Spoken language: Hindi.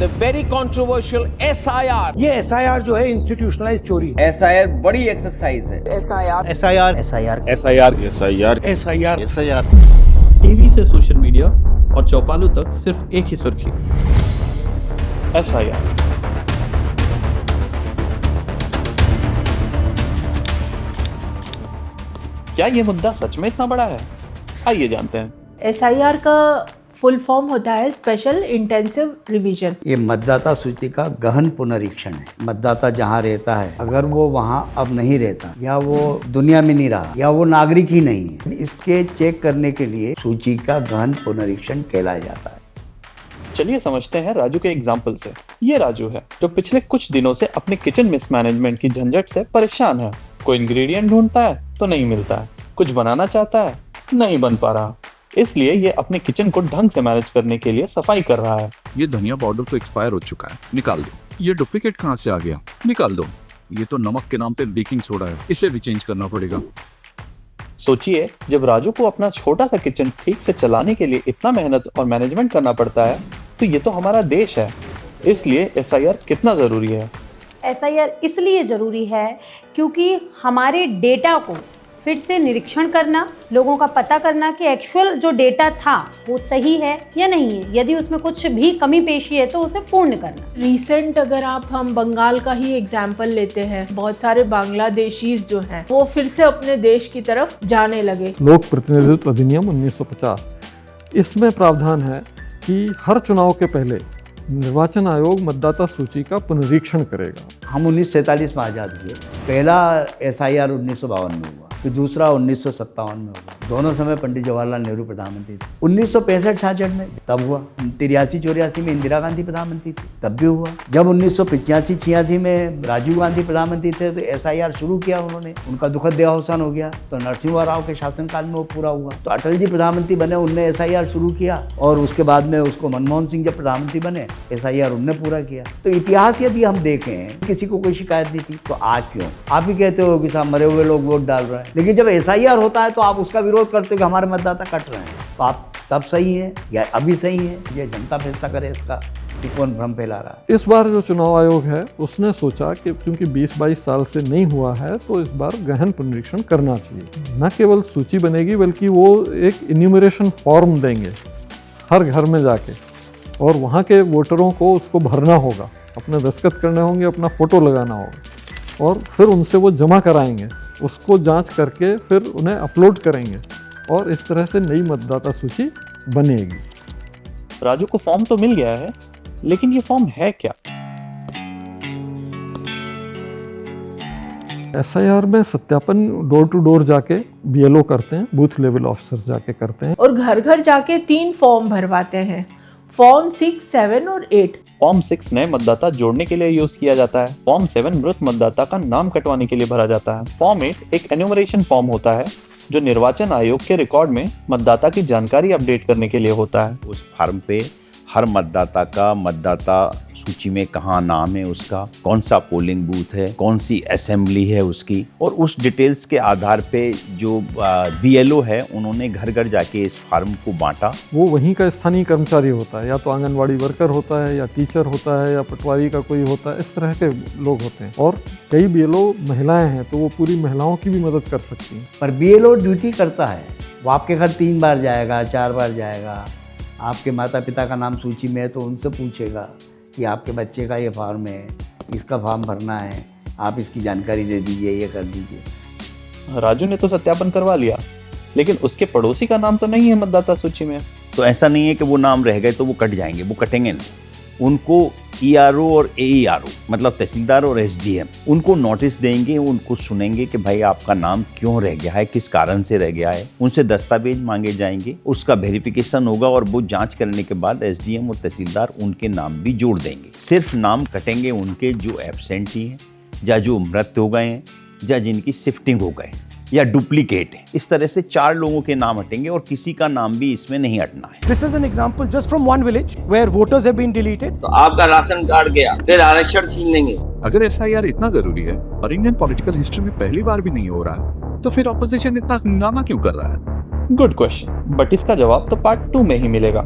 the very controversial SIR. ये SIR जो है इंस्टीट्यूशनलाइज्ड चोरी है। SIR बड़ी एक्सरसाइज है। SIR टीवी से सोशल मीडिया और चौपालों तक सिर्फ एक ही सुर्खी, SIR। क्या ये मुद्दा सच में इतना बड़ा है? आइए जानते हैं। SIR का फुल फॉर्म होता है स्पेशल इंटेंसिव रिवीजन। ये मतदाता सूची का गहन पुनरीक्षण है। मतदाता जहाँ रहता है, अगर वो वहाँ अब नहीं रहता या वो दुनिया में नहीं रहा या वो नागरिक ही नहीं है, इसके चेक करने के लिए सूची का गहन पुनरीक्षण कहलाया जाता है। चलिए समझते हैं राजू के एग्जाम्पल से। ये राजू है जो पिछले कुछ दिनों से अपने किचन मिसमैनेजमेंट की झंझट से परेशान है। कोई इंग्रेडिएंट ढूंढता है तो नहीं मिलता है, कुछ बनाना चाहता है नहीं बन पा रहा, इसलिए ये अपने किचन को ढंग से मैनेज करने के लिए सफाई कर रहा है। ये धनिया पाउडर तो एक्सपायर हो चुका है, निकाल दो। ये डुप्लीकेट कहाँ से आ गया, निकाल दो। ये तो नमक के नाम पे बेकिंग सोडा है, इसे भी चेंज करना पड़ेगा। सोचिए, जब राजू को अपना छोटा सा किचन ठीक से चलाने के लिए इतना मेहनत और मैनेजमेंट करना पड़ता है, तो ये तो हमारा देश है, इसलिए SIR कितना जरूरी है। SIR इसलिए जरूरी है क्योंकि हमारे डेटा को फिर से निरीक्षण करना, लोगों का पता करना कि एक्चुअल जो डेटा था वो सही है या नहीं है, यदि उसमें कुछ भी कमी पेशी है तो उसे पूर्ण करना। रिसेंट अगर हम बंगाल का ही एग्जाम्पल लेते हैं, बहुत सारे बांग्लादेशीज जो हैं वो फिर से अपने देश की तरफ जाने लगे। लोक प्रतिनिधित्व अधिनियम 1950, इसमें प्रावधान है कि हर चुनाव के पहले निर्वाचन आयोग मतदाता सूची का पुनरीक्षण करेगा। हम 1947 में आज़ाद हुए। पहला SIR 1952 में हुआ, फिर दूसरा 1957 में हुआ। दोनों समय पंडित जवाहरलाल नेहरू प्रधानमंत्री थे। 1965-66 में तब हुआ। 83-84 में इंदिरा गांधी प्रधानमंत्री थी, तब भी हुआ। जब 1985-86 में राजीव गांधी प्रधानमंत्री थे तो SIR शुरू किया उन्होंने। उनका दुखद देहावसान हो गया तो नरसिम्हा राव के शासनकाल में वो पूरा हुआ। तो अटल जी प्रधानमंत्री बने, उनने SIR शुरू किया और उसके बाद में उसको मनमोहन सिंह जब प्रधानमंत्री बने, SIR उनने पूरा किया। तो इतिहास यदि हम देखें, किसी को कोई शिकायत नहीं थी, तो आज क्यों आप ही कहते हो कि साहब मरे हुए लोग वोट डाल रहे हैं, लेकिन जब SIR होता है तो आप उसका विरोध करते हो कि हमारे मतदाता कट रहे हैं। तो आप तब सही है या अभी सही है, ये जनता फैसला करे इसका कि कौन भ्रम फैला रहा है। इस बार जो चुनाव आयोग है उसने सोचा कि क्योंकि 20-22 साल से नहीं हुआ है तो इस बार गहन पुनरीक्षण करना चाहिए। न केवल सूची बनेगी बल्कि वो एक इन्यूमरेशन फॉर्म देंगे हर घर में जाके, और वहाँ के वोटरों को उसको भरना होगा, अपने दस्तखत करने होंगे, अपना फ़ोटो लगाना होगा, और फिर उनसे वो जमा कराएंगे। उसको जांच करके फिर उन्हें अपलोड करेंगे और इस तरह से नई मतदाता सूची बनेगी। राजू को फॉर्म तो मिल गया है, लेकिन ये फॉर्म है क्या? SIR में सत्यापन डोर टू डोर जाके BLO करते हैं, बूथ लेवल ऑफिसर जाके करते हैं, और घर घर जाके 3 फॉर्म भरवाते हैं, फॉर्म 6, 7 और 8। फॉर्म 6 नए मतदाता जोड़ने के लिए यूज किया जाता है। फॉर्म 7 मृत मतदाता का नाम कटवाने के लिए भरा जाता है। फॉर्म 8 एक एन्यूमरेशन फॉर्म होता है जो निर्वाचन आयोग के रिकॉर्ड में मतदाता की जानकारी अपडेट करने के लिए होता है। उस फॉर्म पे हर मतदाता का मतदाता सूची में कहाँ नाम है, उसका कौन सा पोलिंग बूथ है, कौन सी असेंबली है उसकी, और उस डिटेल्स के आधार पे जो BLO है उन्होंने घर घर जाके इस फॉर्म को बांटा। वो वहीं का स्थानीय कर्मचारी होता है, या तो आंगनवाड़ी वर्कर होता है, या टीचर होता है, या पटवारी का कोई होता है, इस तरह के लोग होते हैं। और कई BLO महिलाएं हैं तो वो पूरी महिलाओं की भी मदद कर सकती हैं। पर BLO ड्यूटी करता है, वो आपके घर 3 बार जाएगा, 4 बार जाएगा। आपके माता पिता का नाम सूची में है तो उनसे पूछेगा कि आपके बच्चे का ये फॉर्म है, इसका फॉर्म भरना है, आप इसकी जानकारी दे दीजिए, ये कर दीजिए। राजू ने तो सत्यापन करवा लिया, लेकिन उसके पड़ोसी का नाम तो नहीं है मतदाता सूची में। तो ऐसा नहीं है कि वो नाम रह गए तो वो कट जाएंगे, वो कटेंगे नहीं। उनको ERO और AERO मतलब तहसीलदार और SDM उनको नोटिस देंगे, उनको सुनेंगे कि भाई आपका नाम क्यों रह गया है, किस कारण से रह गया है। उनसे दस्तावेज मांगे जाएंगे, उसका वेरिफिकेशन होगा और वो जांच करने के बाद SDM और तहसीलदार उनके नाम भी जोड़ देंगे। सिर्फ नाम कटेंगे उनके जो एब्सेंटी हैं, या जो मृत हो गए हैं, या जिनकी शिफ्टिंग हो गए या डुप्लीकेट है। इस तरह से 4 लोगों के नाम हटेंगे और किसी का नाम भी इसमें नहीं हटना है। This is an example just from one village where voters have been deleted. तो आपका राशन कार्ड गया, फिर आरक्षण छीन लेंगे। अगर SIR इतना जरूरी है और इंडियन पॉलिटिकल हिस्ट्री में पहली बार भी नहीं हो रहा है, तो फिर ऑपोजिशन इतना हंगामा क्यों कर रहा है? गुड क्वेश्चन, बट इसका जवाब तो पार्ट 2 में ही मिलेगा।